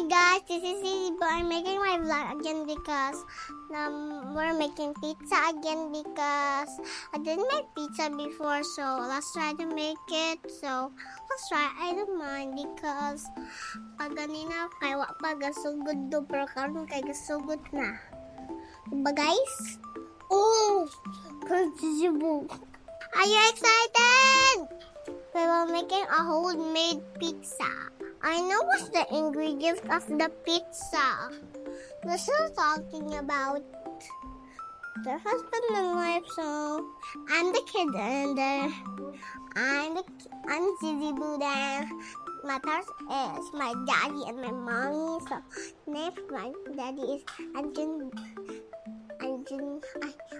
Hi guys, this is ZzBu. I'm making my vlog again because we're making pizza again because I didn't make pizza before, so let's try to make it. So let's try. I don't mind because ganina kay wa pa gasugod do pero karon kay gasugod na. Diba guys? Oh, ZzBu. Are you excited? We will making a homemade pizza. I know what's the ingredients of the pizza. We're still talking about the husband and wife, so I'm the kid and I'm ZzBu there. Matters is my daddy and my mommy. So next my daddy is Anjun.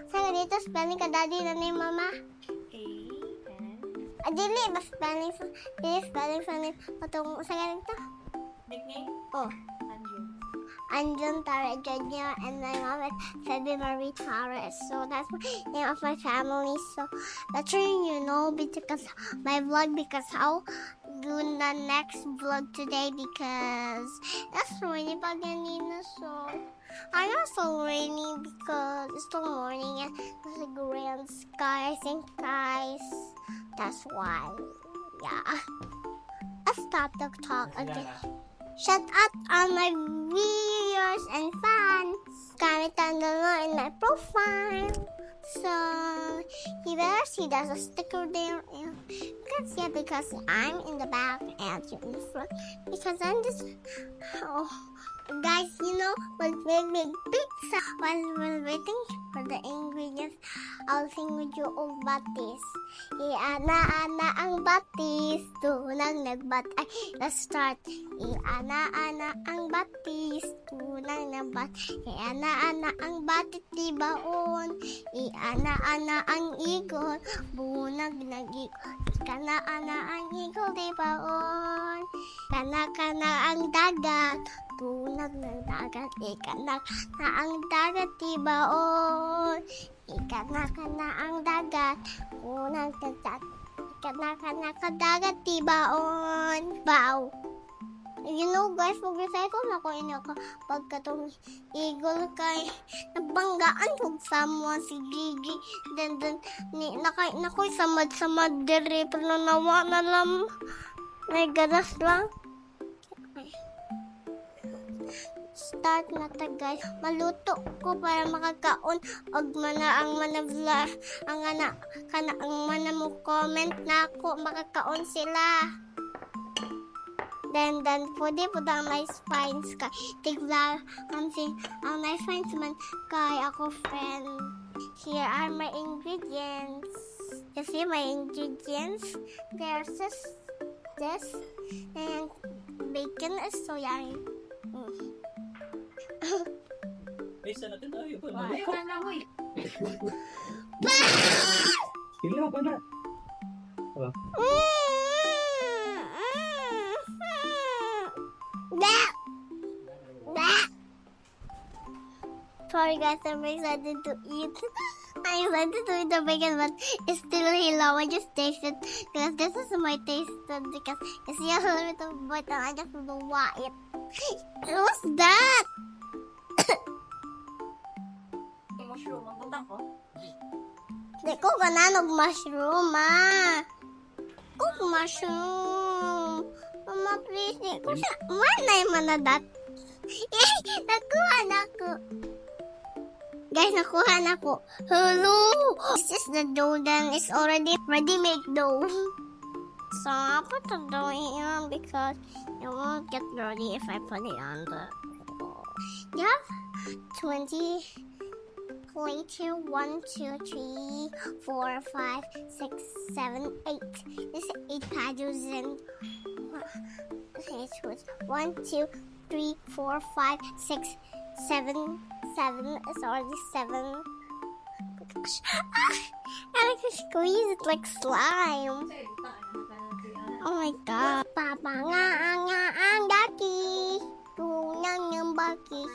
Saya dito spelling ka daddy na ni mama. Dili ba spelling sa ni patong sa ganito? Nickname? Oh. Anjun Tara Jr. and my mom is Feby Marie Torres. So that's the name of my family. So that's really because my vlog because I'll do the next vlog today because that's rainy paganina. So I'm also rainy because it's still morning and there's a grand sky. I think guys, that's why. Yeah. I'll stop the talk again. Shout out all my viewers and fans. Comment down below in my profile. So you better see there's a sticker there. Because I'm in the back and you're in the front. Because I'm just guys, when we make pizza, while we're waiting for the ingredients, I'll sing with you all batis. Iana-ana ang batis, tunang nagbat. Ay, let's start. Iana-ana ang batis, tunang nagbat. Iana-ana ang batit di baon. Iana-ana ang igol, bunag nag-igol. Kana-ana ang igol di baon. Kana-kana ang dagat, tunag ng dagat. Ikana-kana ang dagat di baon. Ikana-kana ang dagat, tunag ng dagat. Ikana-kana ang dagat di baon. Bow. Guys, mag-recycle na ko ina ka pagkatong eagle kay nabanggaan kog someone si Gigi. Then nakoy samad dere pero nawa na lang. May ganas lang. Start na ta guys. Maluto ko para makakaon og ang manavla ang mana mo comment na ako makakaon sila. Then pwede po ang my spines ka. Tigla ang my spines man kay ako friend. Here are my ingredients. You see my ingredients? There's this and bacon is so yummy. Isa natin tayo po. Ayaw na mo eh. Pila pa na. Sorry guys, I'm excited to eat. I'm excited to eat the bacon, but it's still hello. I just tasted because this is my taste because you see a little bit of bite and I just don't know why it. What's that? Mushroom, ang butang ko. Di ko kananog mushroom, ma. Cook mushroom. Mama, please. Di ko siya. Wala yung manadat. Eh, nakuha na ko. Guys, nakuha na ko. Hello! This is the dough then. It's already ready-made dough. So, I'll put the dough in because it won't get dirty if I put it on the dough. You have 20 plates here. 1, 2, 3, 4, 5, 6, 7, 8. This is 8 paddles in. Okay, so it's 1, 2, 3, 4, 5, 6, 7. 7 is already 7. Gosh. And I can squeeze it like slime. Oh my god. Papa nga ang dati. Tunang ng bakis.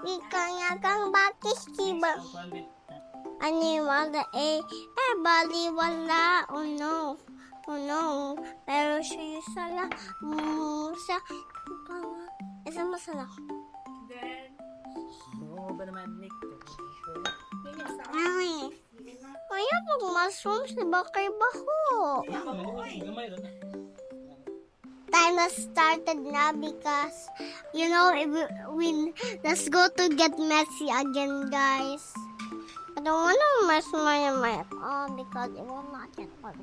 Ika nga kang bakis kiba. Aniwala baliwala. Oh no. Pero siya sala. Isa masarap. Then, oo ba naman, Nick? Ay. Kaya pag mushrooms, di ba kay baho? Gamay rin. Time has started na because, you know, let's go to get messy again, guys. I don't want to mess my arm because it will not get cold.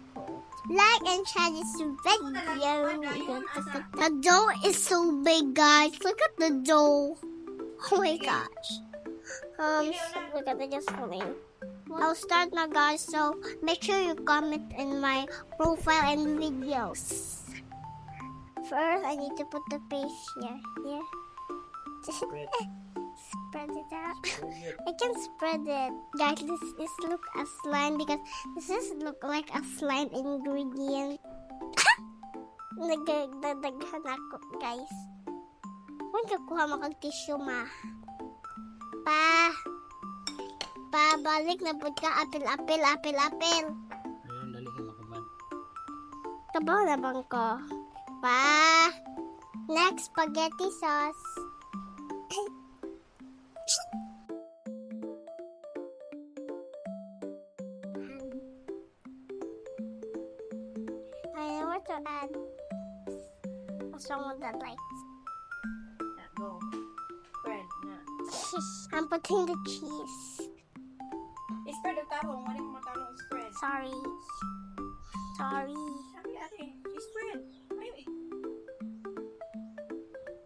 Like and share this video. The dough is so big, guys. Look at the dough. Oh my gosh. Look at it just coming. I'll start now, guys. So make sure you comment in my profile and videos. First, I need to put the paste here. Here. Spread it out. I can spread it. Guys, this is look a slime because this is look like a slime ingredient. Nagdaghan ako, guys. Huwag kakuha mo kag tissue, ma. Balik na po ka. Apil. Ayun, dali ka makuman. Tabaw na bang ko? Next, spaghetti sauce. I know what to add. What's wrong with that light? Go. Spread na. I'm putting the cheese. Spread the talong. Wala mo matalong spread. Sorry. Ate. Spread. Ayun.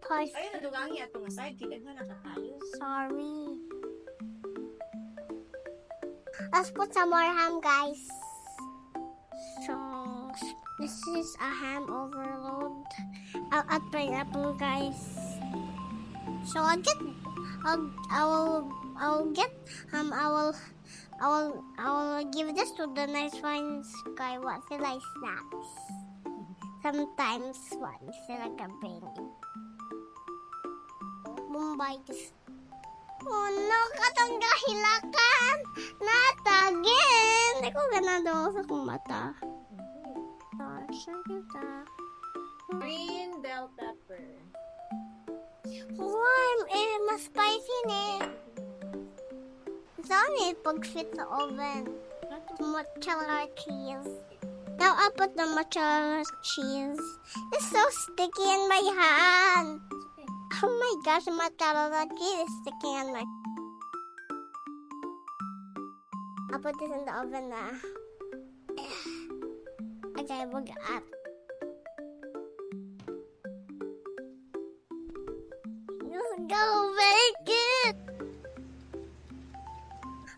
Pause. Ayun, nadugangi atong aside. Tidak na nakatayos. Sorry. Let's put some more ham, guys. So, this is a ham overload. I'll add pineapple, guys. So I will give this to the nice ones. Guy, what sila snacks? Sometimes what sila gabing. Mumbai just. Oh no, katong gahilakan! Natagin! Hindi ko ganado sa kong mata. Kita. Green bell pepper. Warm! Mas spicy ne. Saan pag-fit sa oven? Mozzarella cheese. Now I put the mozzarella cheese. It's so sticky in my hand. Oh my gosh, mozzarella cheese is sticky on my. I'll put this in the oven now. Okay, we'll get up. Let's go, bake it!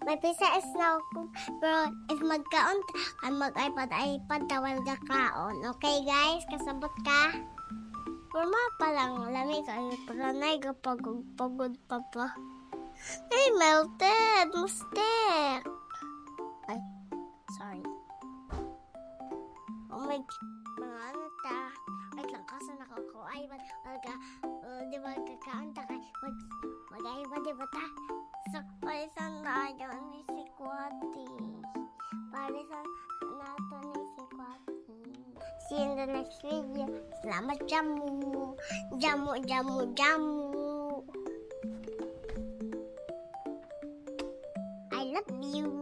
My pizza is now cooked, pero if magkaon, mag-iPad, tawal ka kaon. Okay, guys? Kasabot ka? Forma pa lang, lamig kayo, pero pagod pa pa. Hey, melted! Mustik! Ay, sorry. Oh my, mga ano ta? Wait lang, kasi nakakuha. Di ba kakaon ta kay mag-iPad, di ba ta? So, palisan na yun ni si Kwati. Palisan nato ni si Kwati. See you in the next video. Salamat, Jamu. Jamu. I love you.